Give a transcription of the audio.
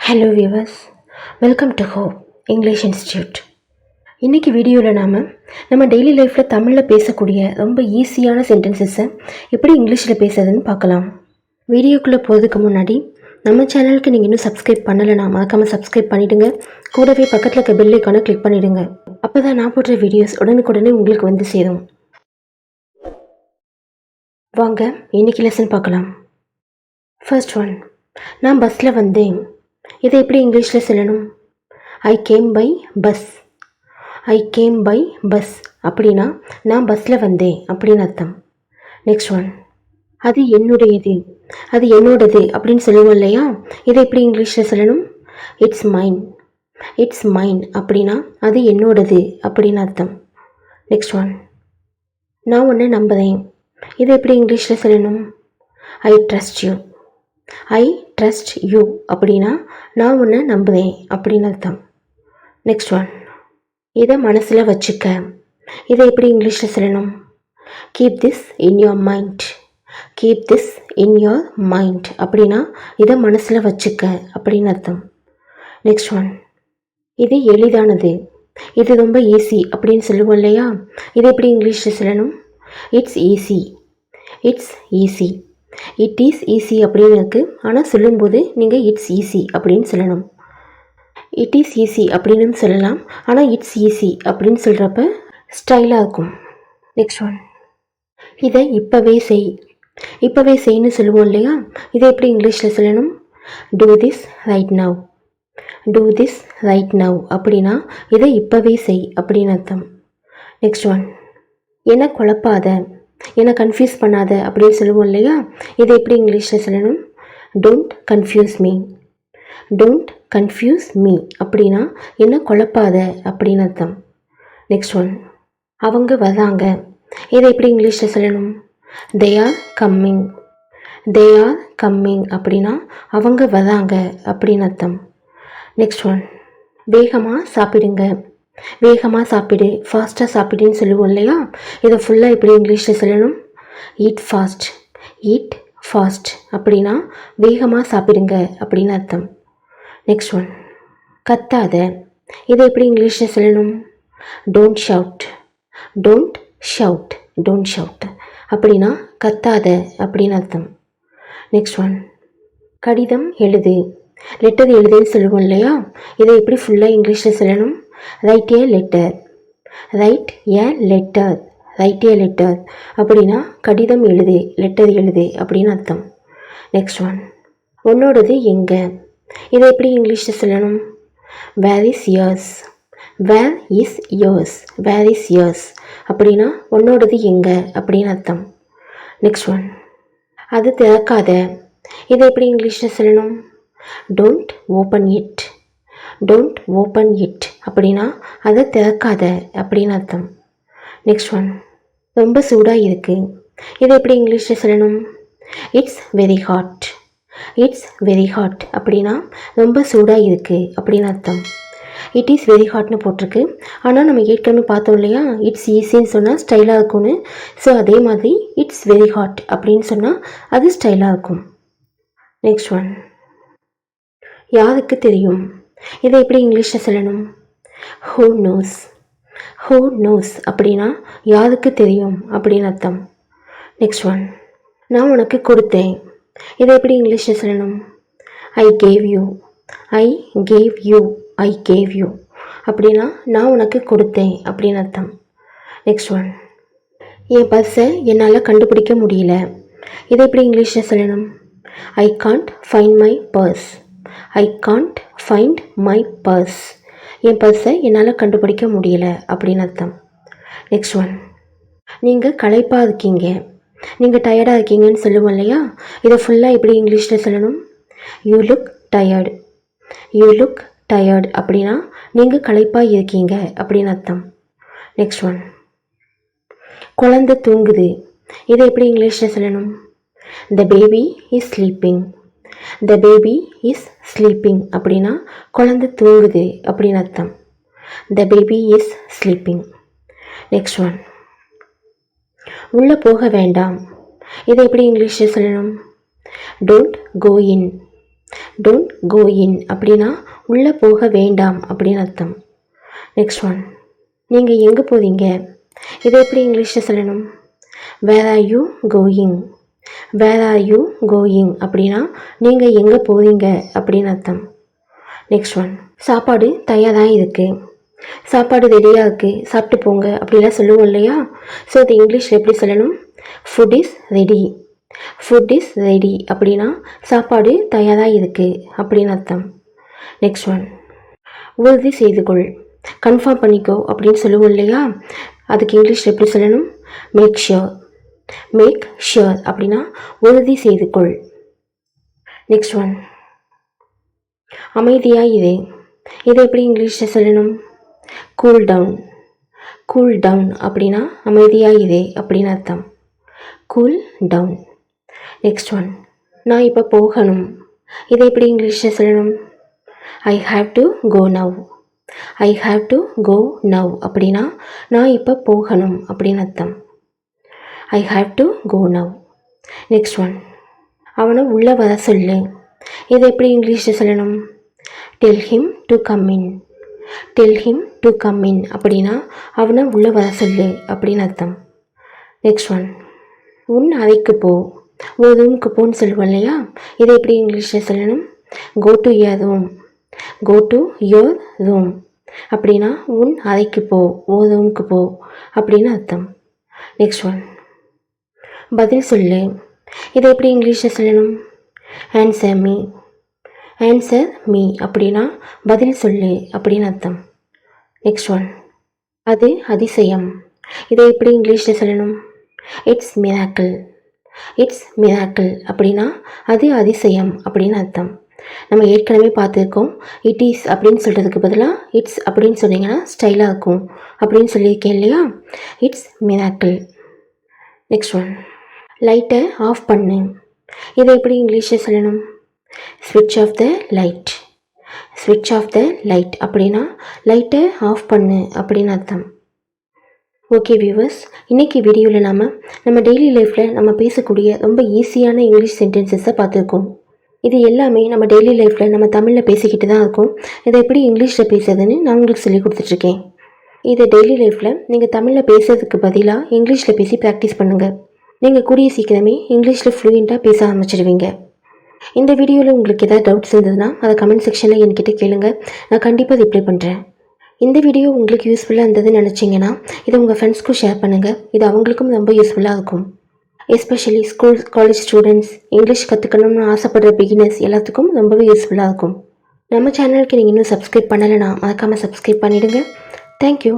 Hello viewers, welcome to hope English institute. இன்றைக்கி வீடியோவில் நம்ம டெய்லி லைஃப்பில் தமிழில் பேசக்கூடிய ரொம்ப ஈஸியான சென்டென்சஸை எப்படி இங்கிலீஷில் பேசுறதுன்னு பார்க்கலாம். வீடியோக்குள்ளே போகிறதுக்கு முன்னாடி நம்ம சேனலுக்கு நீங்கள் இன்னும் சப்ஸ்கிரைப் பண்ணலைன்னா மறக்காமல் சப்ஸ்கிரைப் பண்ணிவிடுங்க. கூடவே பக்கத்தில் இருக்க பெல் ஐக்கானை கிளிக் பண்ணிவிடுங்க. அப்போ தான் நான் போடுற வீடியோஸ் உடனுக்குடனே உங்களுக்கு வந்து சேரும். வாங்க இன்றைக்கி லெசன் பார்க்கலாம். ஃபர்ஸ்ட் ஒன், நான் பஸ்ஸில் வந்தேன். இதை எப்படி இங்கிலீஷில் சொல்லணும்? I came by bus. I came by bus அப்படின்னா நான் பஸ்ஸில் வந்தேன் அப்படின்னு அர்த்தம். நெக்ஸ்ட் ஒன், அது என்னுடையது. அது என்னோடது அப்படின்னு சொல்லுவோம் இல்லையா? இதை எப்படி இங்கிலீஷில் சொல்லணும்? It's mine. இட்ஸ் மைன் அப்படின்னா அது என்னோடது அப்படின்னு அர்த்தம். நெக்ஸ்ட் ஒன், நான் உன்னை நம்புகிறேன். இதை எப்படி இங்கிலீஷில் சொல்லணும்? I trust you. I trust you அப்படின்னா நான் உன்னை நம்புகிறேன் அப்படின்னு அர்த்தம். நெக்ஸ்ட் ஒன், இதை மனசில் வச்சுக்க. இதை எப்படி இங்கிலீஷில் சொல்லணும்? Keep this in your mind. Keep this in your mind அப்படின்னா இதை மனசில் வச்சுக்க அப்படின்னு அர்த்தம். நெக்ஸ்ட் ஒன், இது எளிதானது. இது ரொம்ப ஈஸி அப்படின்னு சொல்லுவோம் இல்லையா? இதை எப்படி இங்கிலீஷில் சொல்லணும்? It's easy. It's easy. It is easy அப்படின்னு இருக்குது, ஆனால் சொல்லும்போது நீங்கள் இட்ஸ் ஈஸி அப்படின்னு சொல்லணும். இட் இஸ் ஈஸி அப்படின்னு சொல்லலாம், ஆனால் இட்ஸ் ஈஸி அப்படின்னு சொல்கிறப்ப ஸ்டைலாக இருக்கும். நெக்ஸ்ட் ஒன், இதை இப்போவே செய். இப்போவே செய்ன்னு சொல்லுவோம் இல்லையா? இதை எப்படி இங்கிலீஷில் சொல்லணும்? Do this right now. Do this right now அப்படின்னா இதை இப்போவே செய் அப்படின்னு அர்த்தம். நெக்ஸ்ட் ஒன், என்னை குழப்பாத, என்னை கன்ஃபியூஸ் பண்ணாத அப்படின்னு சொல்லுவோம் இல்லையா? இதை எப்படி இங்கிலீஷில் சொல்லணும்? Don't confuse me. Don't confuse me அப்படின்னா என்னை குழப்பாத அப்படின்னு அர்த்தம். நெக்ஸ்ட் ஒன், அவங்க வராங்க. இதை எப்படி இங்கிலீஷில் சொல்லணும்? They are coming. They are coming அப்படின்னா அவங்க வராங்க அப்படின்னு அர்த்தம். நெக்ஸ்ட் ஒன், வேகமாக சாப்பிடுங்க. வேகமாக சாப்பிடு, ஃபாஸ்ட்டாக சாப்பிடுன்னு சொல்லுவோம் இல்லையா? இதை ஃபுல்லாக எப்படி இங்கிலீஷில் சொல்லணும்? Eat fast. ஈட் ஃபாஸ்ட் அப்படின்னா வேகமாக சாப்பிடுங்க அப்படின்னு அர்த்தம். நெக்ஸ்ட் ஒன், கத்தாத. இதை எப்படி இங்கிலீஷில் சொல்லணும்? Don't shout. Don't shout. Don't shout அப்படின்னா கத்தாத அப்படின்னு அர்த்தம். நெக்ஸ்ட் ஒன், கடிதம் எழுது. லெட்டர் எழுதுன்னு சொல்லுவோம் இல்லையா? இதை எப்படி ஃபுல்லாக இங்கிலீஷில் சொல்லணும்? ரைட் ஏ லெட்டர். ரைட் ஏ லெட்டர். ரைட் ஏ லெட்டர் அப்படின்னா கடிதம் எழுது, லெட்டர் எழுது அப்படின்னு அர்த்தம். நெக்ஸ்ட் ஒன், உன்னோடது எங்கே. இதை எப்படி இங்கிலீஷில் சொல்லணும்? Where is yours. Where is yours. Where is yours அப்படின்னா உன்னோடது எங்கே அப்படின்னு அர்த்தம். நெக்ஸ்ட் ஒன், அது திறக்காத. இதை எப்படி இங்கிலீஷில் சொல்லணும்? Don't open it. Don't open it அப்படின்னா அதை திறக்காத அப்படின்னு அர்த்தம். நெக்ஸ்ட் ஒன், ரொம்ப சூடாக இருக்குது. இதை எப்படி இங்கிலீஷில் சொல்லணும்? It's very hot. It's very hot அப்படின்னா ரொம்ப சூடாக இருக்குது அப்படின்னு அர்த்தம். இட் இஸ் வெரி ஹாட்னு போட்டிருக்கு, ஆனால் நம்ம ஏற்கனவே பார்த்தோம் இல்லையா? இட்ஸ் ஈஸின்னு சொன்னால் ஸ்டைலாக இருக்கும்னு. ஸோ அதே மாதிரி இட்ஸ் வெரி ஹாட் அப்படின்னு சொன்னால் அது ஸ்டைலாக இருக்கும். நெக்ஸ்ட் ஒன், யாருக்கு தெரியும். இதை எப்படி இங்கிலீஷில் சொல்லணும்? Who knows. ஹூ நோஸ் அப்படின்னா யாருக்கு தெரியும் அப்படின்னு அர்த்தம். நெக்ஸ்ட் ஒன், நான் உனக்கு கொடுத்தேன். இதை எப்படி இங்கிலீஷில் சொல்லணும்? I gave you. I gave you. I gave you அப்படின்னா நான் உனக்கு கொடுத்தேன் அப்படின்னு அர்த்தம். நெக்ஸ்ட் ஒன், என் பர்ஸை என்னால் கண்டுபிடிக்க முடியல. இதை எப்படி இங்கிலீஷில் சொல்லணும்? I can't find my purse. I can't find my purse. என் பர்ஸை என்னால் கண்டுபிடிக்க முடியல அப்படின்னு அர்த்தம். நெக்ஸ்ட் ஒன், நீங்கள் களைப்பாக இருக்கீங்க. நீங்கள் டயர்டாக இருக்கீங்கன்னு சொல்லுவோம் இல்லையா? இதை ஃபுல்லாக எப்படி இங்கிலீஷில் சொல்லணும்? You look tired. You look tired அப்படின்னா நீங்கள் களைப்பாக இருக்கீங்க அப்படின்னு அர்த்தம். நெக்ஸ்ட் ஒன், குழந்தை தூங்குது. இதை எப்படி இங்கிலீஷில் சொல்லணும்? The baby is sleeping. The baby is sleeping அப்படின்னா குழந்தை தூங்குது அப்படின்னு அர்த்தம். The baby is sleeping. Next one, உள்ளே போக வேண்டாம். இதை எப்படி இங்கிலீஷில் சொல்லணும்? Don't go in. Don't go இன் அப்படின்னா உள்ளே போக வேண்டாம் அப்படின்னு அர்த்தம். நெக்ஸ்ட் ஒன், நீங்கள் எங்கே போவீங்க? இதை எப்படி இங்கிலீஷில் சொல்லணும்? Where are you going? Where are you going அப்படின்னா நீங்கள் எங்கே போவீங்க அப்படின்னு அர்த்தம். நெக்ஸ்ட் ஒன், சாப்பாடு தயாராக இருக்குது. சாப்பாடு ரெடியாக இருக்குது, சாப்பிட்டு போங்க அப்படிலாம் சொல்லுவோம் இல்லையா? ஸோ இது இங்கிலீஷில் எப்படி சொல்லணும்? Food is ready. Food is ready அப்படின்னா சாப்பாடு தயாராக இருக்குது அப்படின்னு அர்த்தம். நெக்ஸ்ட் ஒன், உறுதி செய்து கொள், கன்ஃபார்ம் பண்ணிக்கோ அப்படின்னு சொல்லுவோம் இல்லையா? அதுக்கு இங்கிலீஷில் எப்படி சொல்லணும்? Make sure. மேக் ஷியோர் அப்படின்னா உறுதி செய்து கொள். நெக்ஸ்ட் ஒன், அமைதியாக இரு. இதை எப்படி இங்கிலீஷில் சொல்லணும்? Cool down. கூல் டவுன் அப்படின்னா அமைதியாக இரு அப்படின்னு அர்த்தம். Cool down. நெக்ஸ்ட் ஒன், நான் இப்போ போகணும். இதை எப்படி இங்கிலீஷில் சொல்லணும்? I have to go now. I have to go now அப்படின்னா நான் இப்போ போகணும் அப்படின்னு அர்த்தம். I have to go now. Next one, அவனை உள்ளே வர சொல்லு. இதை எப்படி இங்கிலீஷில் சொல்லணும்? Tell him to come in. Tell him to come in அப்படின்னா அவனை உள்ளே வர சொல்லு அப்படின்னு அர்த்தம். நெக்ஸ்ட் ஒன், உன் அறைக்கு போ. உன் ரூமுக்கு போன்னு சொல்லுவோம் இல்லையா? இதை எப்படி இங்கிலீஷில் சொல்லணும்? Go to your room. Go to your room அப்படின்னா உன் அறைக்கு போ, உன் ரூமுக்கு போ அப்படின்னு அர்த்தம். நெக்ஸ்ட் ஒன், பதில் சொல்லு. இதை எப்படி இங்கிலீஷில் சொல்லணும்? Answer me. ஆன்சர் மீ அப்படின்னா பதில் சொல்லு அப்படின்னு அர்த்தம். நெக்ஸ்ட் ஒன், அது அதிசயம். இதை எப்படி இங்கிலீஷில் சொல்லணும்? It's miracle. இட்ஸ் மிராக்கிள் அப்படின்னா அது அதிசயம் அப்படின்னு அர்த்தம். நம்ம ஏற்கனவே பார்த்துருக்கோம். இட் இஸ் அப்படின்னு சொல்கிறதுக்கு பதிலாக இட்ஸ் அப்படின்னு சொன்னீங்கன்னா ஸ்டைலாக இருக்கும் அப்படின்னு சொல்லியிருக்கேன் இல்லையா? It's miracle. நெக்ஸ்ட் ஒன், லைட்டை ஆஃப் பண்ணு. இதை எப்படி இங்கிலீஷில் சொல்லணும்? ஸ்விட்ச் ஆஃப் த லைட். ஸ்விட்ச் ஆஃப் த லைட் அப்படின்னா லைட்டை ஆஃப் பண்ணு அப்படின்னு அர்த்தம். ஓகே வியூவர்ஸ், இன்றைக்கி வீடியோவில் நம்ம டெய்லி லைஃப்பில் நம்ம பேசக்கூடிய ரொம்ப ஈஸியான இங்கிலீஷ் சென்டென்சஸை பார்த்துருக்கோம். இது எல்லாமே நம்ம டெய்லி லைஃப்பில் நம்ம தமிழில் பேசிக்கிட்டு தான் இருக்கோம். இதை எப்படி இங்கிலீஷில் பேசுறதுன்னு நான் உங்களுக்கு சொல்லி கொடுத்துட்ருக்கேன். இதை டெய்லி லைஃப்பில் நீங்கள் தமிழில் பேசுறதுக்கு பதிலாக இங்கிலீஷில் பேசி ப்ராக்டிஸ் பண்ணுங்கள். நீங்கள் கூடிய சீக்கிரமே இங்கிலீஷில் ஃப்ளூயண்ட்டாக பேச ஆரம்பிச்சிடுவீங்க. இந்த வீடியோவில் உங்களுக்கு ஏதாவது டவுட்ஸ் இருந்ததுன்னா அதை கமெண்ட் செக்ஷனில் என்கிட்ட கேளுங்க. நான் கண்டிப்பாக ரிப்ளை பண்ணுறேன். இந்த வீடியோ உங்களுக்கு யூஸ்ஃபுல்லாக இருந்ததுன்னு நினச்சிங்கன்னா இதை உங்கள் ஃப்ரெண்ட்ஸ்க்கும் ஷேர் பண்ணுங்கள். இது அவங்களுக்கும் ரொம்ப யூஸ்ஃபுல்லாக இருக்கும். Especially school college students, English கற்றுக்கணும்னு ஆசைப்படுற பிகினர்ஸ் எல்லாத்துக்கும் ரொம்பவே யூஸ்ஃபுல்லாக இருக்கும். நம்ம சேனலுக்கு நீங்கள் இன்னும் சப்ஸ்கிரைப் பண்ணலைன்னா மறக்காமல் சப்ஸ்கிரைப் பண்ணிவிடுங்க. தேங்க்யூ.